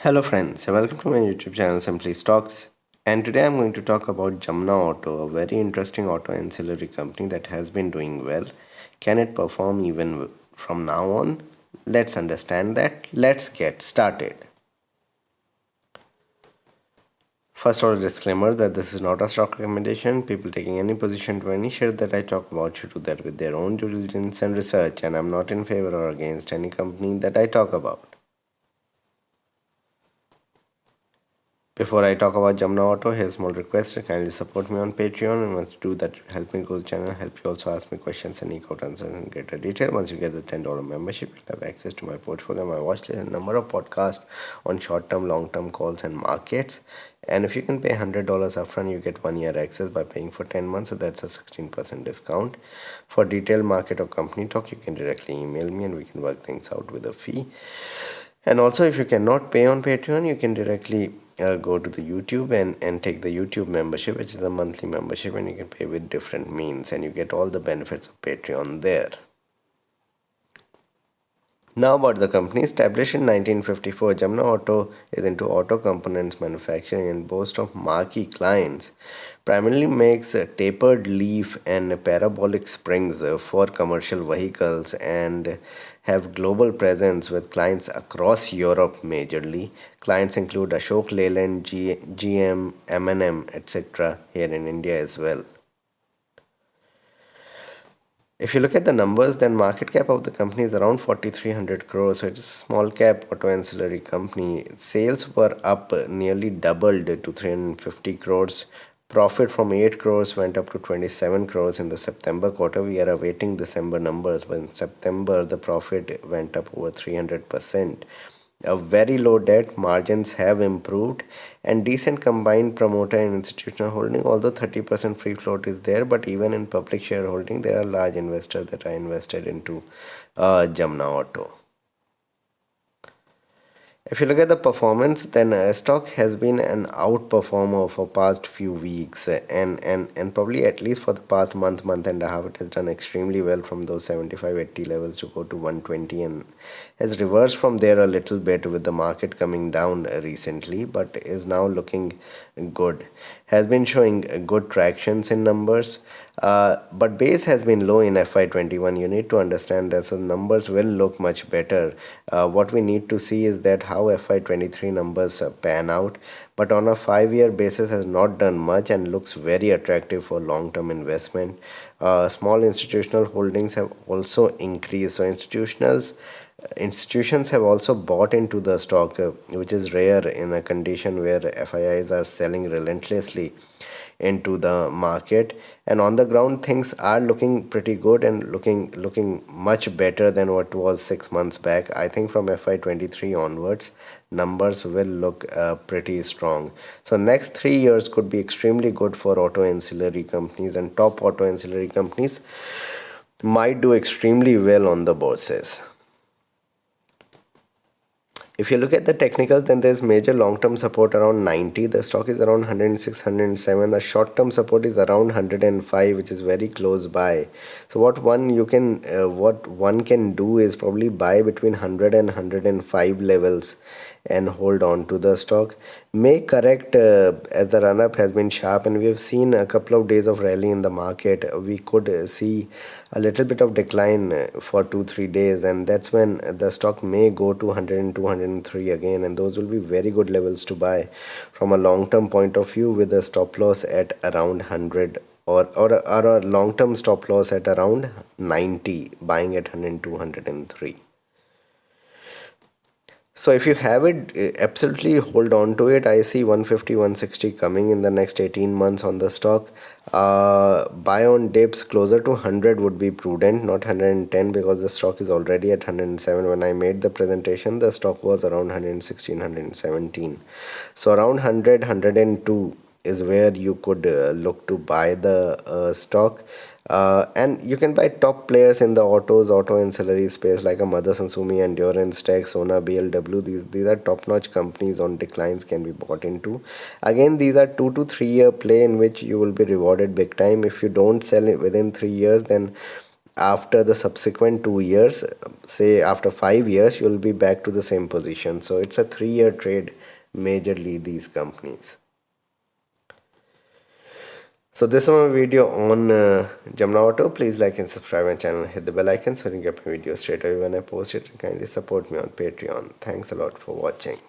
Hello friends, welcome to my YouTube channel Simply Stocks. And today I'm going to talk about Jamna Auto, a very interesting auto ancillary company that has been doing well. Can it perform even from now on? Let's understand that. Let's get started. First order disclaimer that this is not a stock recommendation. People taking any position to any share that I talk about should do that with their own due diligence and research, and I'm not in favor or against any company that I talk about. Before I talk about Jamna Auto, here's a small request to kindly support me on Patreon. And once you do that, help me grow the channel, help you also ask me questions and eke out answers in greater detail. Once you get the $10 membership, you'll have access to my portfolio, my watch list, and a number of podcasts on short-term, long-term calls and markets. And if you can pay $100 upfront, you get 1 year access by paying for 10 months, so that's a 16% discount. For detailed market or company talk, you can directly email me and we can work things out with a fee. And also, if you cannot pay on Patreon, you can directly go to the YouTube and take the YouTube membership, which is a monthly membership, and you can pay with different means, and you get all the benefits of Patreon there. Now about the company. Established in 1954, Jamna Auto is into auto components manufacturing and boasts of marquee clients. Primarily makes tapered leaf and parabolic springs for commercial vehicles and have global presence with clients across Europe majorly. Clients include Ashok Leyland, GM, M&M, etc. here in India as well. If you look at the numbers, then market cap of the company is around 4,300 crores. So it's a small cap auto ancillary company. Sales were up nearly doubled to 350 crores. Profit from 8 crores went up to 27 crores in the September quarter. We are awaiting December numbers, but in September the profit went up over 300%. A very low debt, margins have improved, and decent combined promoter and institutional holding. Although 30% free float is there, but even in public shareholding, there are large investors that are invested into Jamna Auto. If you look at the performance, then stock has been an outperformer for past few weeks, and probably at least for the past month and a half, it has done extremely well from those 75-80 levels to go to 120, and has reversed from there a little bit with the market coming down recently, but is now looking good. Has been showing good tractions in numbers, but base has been low in FY21. You need to understand that, so numbers will look much better. What we need to see is that how FY23 numbers pan out, but on a 5 year basis has not done much and looks very attractive for long-term investment. Small institutional holdings have also increased, so institutions have also bought into the stock, which is rare in a condition where FIIs are selling relentlessly into the market. And on the ground, things are looking pretty good and looking much better than what was 6 months back. I think from FY23 onwards, numbers will look pretty strong. So next 3 years could be extremely good for auto ancillary companies, and top auto ancillary companies might do extremely well on the bourses. If you look at the technicals, then there's major long-term support around 90. The stock is around 106, 107. The short-term support is around 105, which is very close by. So what one can do is probably buy between 100 and 105 levels and hold on to the stock. May correct as the run-up has been sharp, and we have seen a couple of days of rally in the market. We could see a little bit of decline for 2-3 days, and that's when the stock may go to 102, 103 again, and those will be very good levels to buy from a long-term point of view, with a stop loss at around 100, or a long-term stop loss at around 90, buying at 102, 103. So if you have it, absolutely hold on to it. I see 150, 160 coming in the next 18 months on the stock. Buy on dips closer to 100 would be prudent, not 110, because the stock is already at 107. When I made the presentation, the stock was around 116, 117. So around 100, 102 is where you could look to buy the stock. And you can buy top players in the auto ancillary space like a Motherson Sumi, Endurance Tech, Sona, BLW. These are top-notch companies on declines, can be bought into. Again, these are 2 to 3 year play in which you will be rewarded big time. If you don't sell it within 3 years, then after the subsequent 2 years, say after 5 years, you'll be back to the same position. So it's a 3-year trade, majorly these companies. So this is my video on Jamna Auto. Please like and subscribe my channel. Hit the bell icon so you can get my videos straight away when I post it. Kindly support me on Patreon. Thanks a lot for watching.